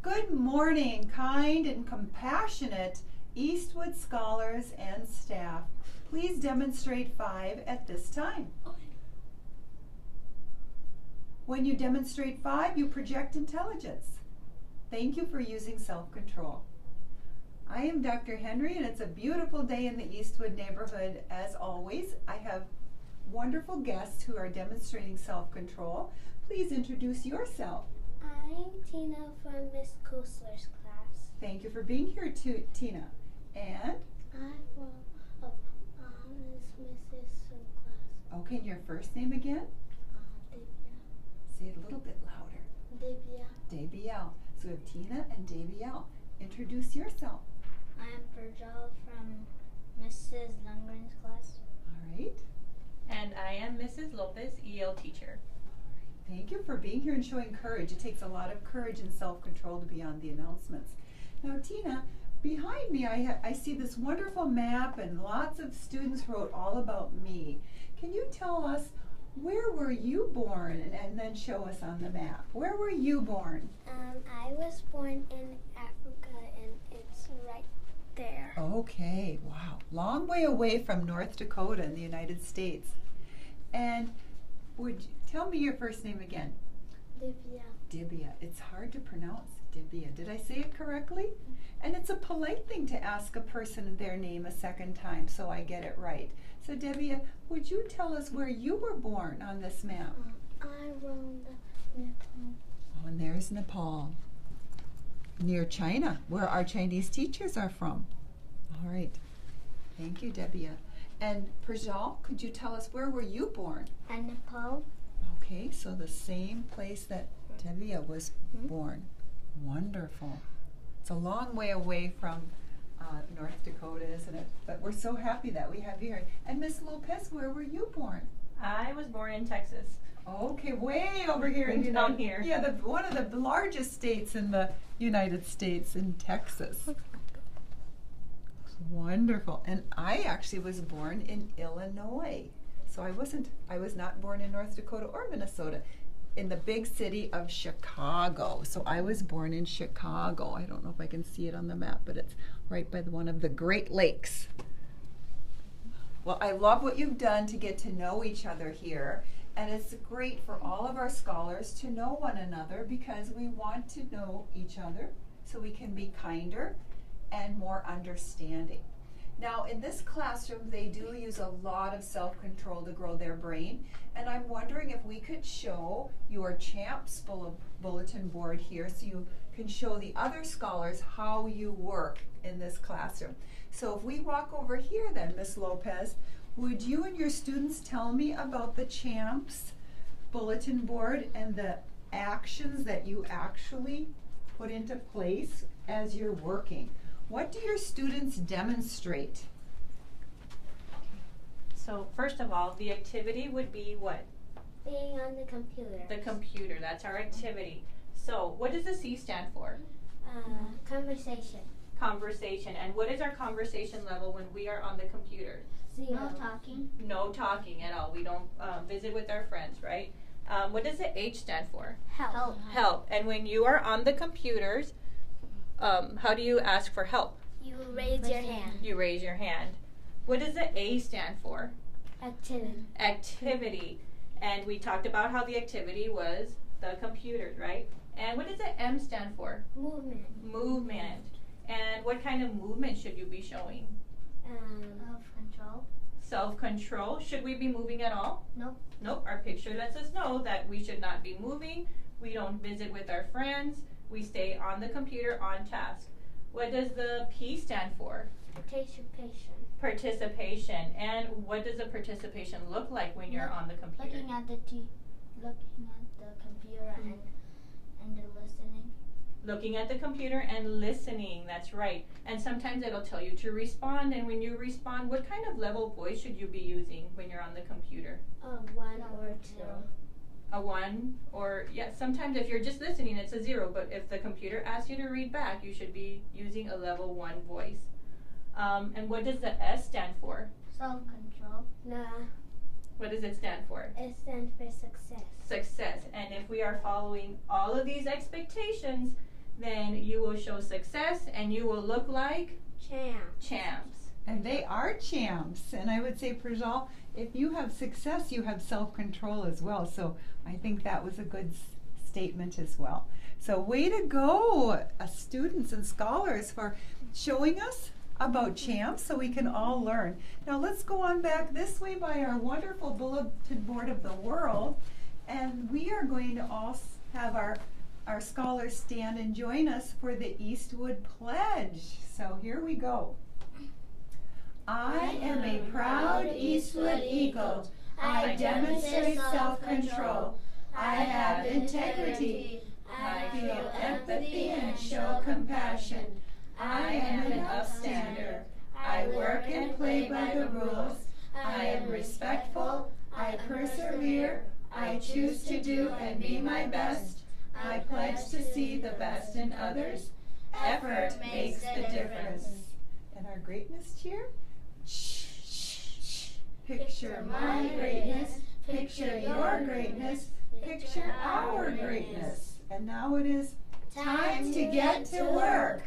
Good morning, kind and compassionate Eastwood scholars and staff. Please demonstrate 5 at this time. When you demonstrate 5, you project intelligence. Thank you for using self-control. I am Dr. Henry, and it's a beautiful day in the Eastwood neighborhood. As always, I have wonderful guests who are demonstrating self-control. Please introduce yourself. I'm Tina from Miss Kosler's class. Thank you for being here, Tina. And? I'm from Mrs. Sue class. Okay, and your first name again? Debia. Say it a little bit louder. Debia. Dabiel. So we have Tina and Dabiel. Introduce yourself. I'm Virgil from Mrs. Lundgren's class. All right. And I am Mrs. Lopez, EL teacher. Thank you for being here and showing courage. It takes a lot of courage and self-control to be on the announcements. Now, Tina, behind me I see this wonderful map, and lots of students wrote all about me. Can you tell us, where were you born, and then show us on the map? Where were you born? I was born in Africa, and it's right there. Okay, wow. Long way away from North Dakota in the United States. And would you tell me your first name again? Debia. Dibia. It's hard to pronounce. Dibia. Did I say it correctly? And it's a polite thing to ask a person their name a second time so I get it right. So Dibia, would you tell us where you were born on this map? I'm from Nepal. Oh, and there's Nepal. Near China, where our Chinese teachers are from. All right. Thank you, Debia. And Prajal, could you tell us, where were you born? And Nepal. Okay, so the same place that Debia was born. Wonderful. It's a long way away from North Dakota, isn't it? But we're so happy that we have you here. And Miss Lopez, where were you born? I was born in Texas. Okay, way over here in Down here. Yeah, one of the largest states in the United States, in Texas. Wonderful. And I actually was born in Illinois. So I was not born in North Dakota or Minnesota, in the big city of Chicago. So I was born in Chicago. I don't know if I can see it on the map, but it's right by one of the Great Lakes. Well, I love what you've done to get to know each other here. And it's great for all of our scholars to know one another, because we want to know each other so we can be kinder and more understanding. Now, in this classroom, they do use a lot of self-control to grow their brain, and I'm wondering if we could show your CHAMPS bulletin board here so you can show the other scholars how you work in this classroom. So if we walk over here then, Miss Lopez, would you and your students tell me about the CHAMPS bulletin board and the actions that you actually put into place as you're working? What do your students demonstrate? So first of all, the activity would be what? Being on the computer. The computer. That's our activity. So what does the C stand for? Conversation. Conversation. And what is our conversation level when we are on the computer? 0. No talking. No talking at all. We don't visit with our friends, right? What does the H stand for? Help. Help. And when you are on the computers, how do you ask for help? You raise your hand. You raise your hand. What does the A stand for? Activity. Activity. And we talked about how the activity was the computers, right? And what does the M stand for? Movement. Movement. And what kind of movement should you be showing? Self-control. Self-control. Should we be moving at all? Nope. Nope. Our picture lets us know that we should not be moving. We don't visit with our friends. We stay on the computer on task. What does the P stand for? Participation. Participation. And what does the participation look like when you're on the computer? Looking at the computer and the listening. Looking at the computer and listening, that's right. And sometimes it'll tell you to respond, and when you respond, what kind of level voice should you be using when you're on the computer? 1 or 2. A 1, or yeah, sometimes if you're just listening, it's a 0, but if the computer asks you to read back, you should be using a level 1 voice. And what does the S stand for? Self-control. No. What does it stand for? It stands for success. Success. And if we are following all of these expectations, then you will show success and you will look like champs. And they are champs. And I would say, Prajal, if you have success, you have self-control as well. So I think that was a good statement as well. So way to go, students and scholars, for showing us about champs so we can all learn. Now let's go on back this way by our wonderful bulletin board of the world. And we are going to all have our scholars stand and join us for the Eastwood Pledge. So here we go. I am a proud Eastwood Eagle. I demonstrate self-control. I have integrity. I feel empathy and show compassion. I am an upstander. I work and play by the rules. I am respectful. I persevere. I choose to do and be my best. I pledge to see the best in others. Effort makes the difference. And our greatness cheer? Picture my greatness. Picture your greatness. Picture our greatness. And now it is time to get to work.